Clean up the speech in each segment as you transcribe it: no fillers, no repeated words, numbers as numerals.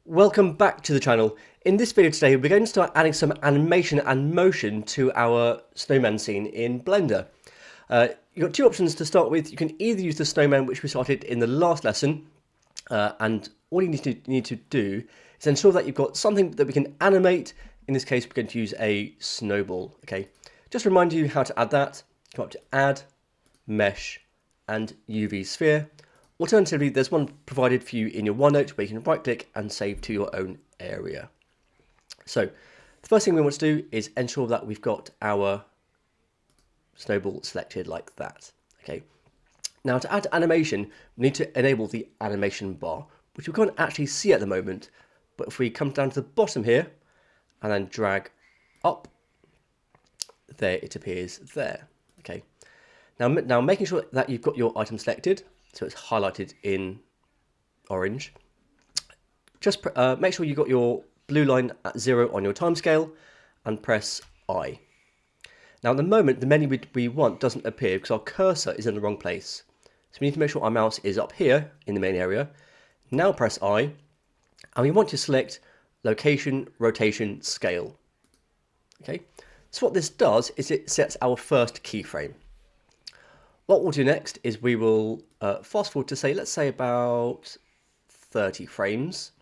Welcome back to the channel. In this video today, we're going to start adding some animation and motion to our snowman scene in Blender. You've got two options to start with. You can either use the snowman, which we started in the last lesson, and all you need to do is ensure that you've got something that we can animate. In this case, we're going to use a snowball. Okay, just to remind you how to add that. Come up to Add, Mesh, and UV Sphere. Alternatively, there's one provided for you in your OneNote where you can right click and save to your own area. So the first thing we want to do is ensure that we've got our snowball selected like that. Okay. Now to add animation, we need to enable the animation bar, which we can't actually see at the moment. But if we come down to the bottom here and then drag up, there it appears there. Okay. Now making sure that you've got your item selected, so it's highlighted in orange. Just make sure you've got your blue line at 0 on your timescale and press I. Now at the moment, the menu we want doesn't appear because our cursor is in the wrong place. So we need to make sure our mouse is up here in the main area. Now press I, and we want to select location, rotation, scale. Okay, so what this does is it sets our first keyframe. What we'll do next is we will fast forward to say, let's say about 30 frames.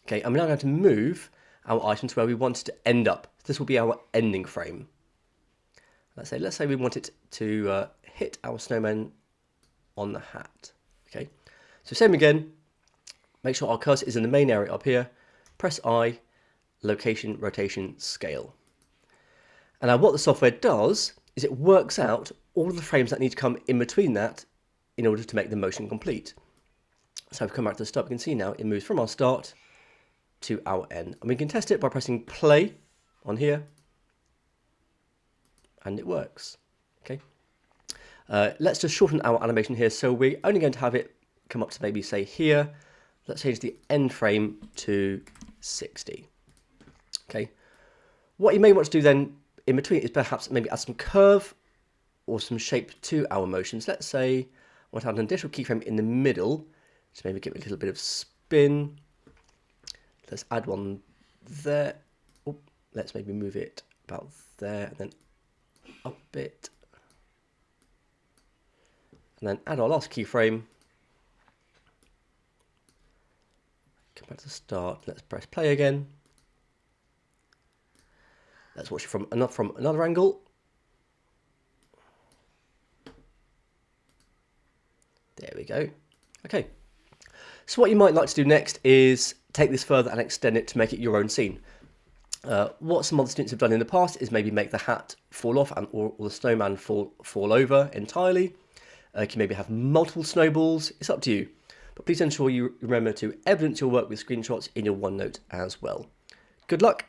Okay, and we're now going to move our item to where we want it to end up. This will be our ending frame. Let's say we want it to hit our snowman on the hat. Okay, so same again, make sure our cursor is in the main area up here, press I, location, rotation, scale. And now what the software does is it works out all of the frames that need to come in between that in order to make the motion complete. So if we come back to the start, we can see now it moves from our start to our end. And we can test it by pressing play on here, and it works. Okay. Let's just shorten our animation here. So we're only going to have it come up to maybe say here. Let's change the end frame to 60. Okay. What you may want to do then in between is perhaps maybe add some curve or some shape to our motions. Let's say I want to have an additional keyframe in the middle, so maybe give it a little bit of spin. Let's add one there. Oh, let's maybe move it about there, and then up a bit, and then add our last keyframe. Come back to the start. Let's press play again. Let's watch it from another angle. There we go. Okay. So what you might like to do next is take this further and extend it to make it your own scene. What some other students have done in the past is maybe make the hat fall off or the snowman fall over entirely. You can maybe have multiple snowballs. It's up to you. But please ensure you remember to evidence your work with screenshots in your OneNote as well. Good luck.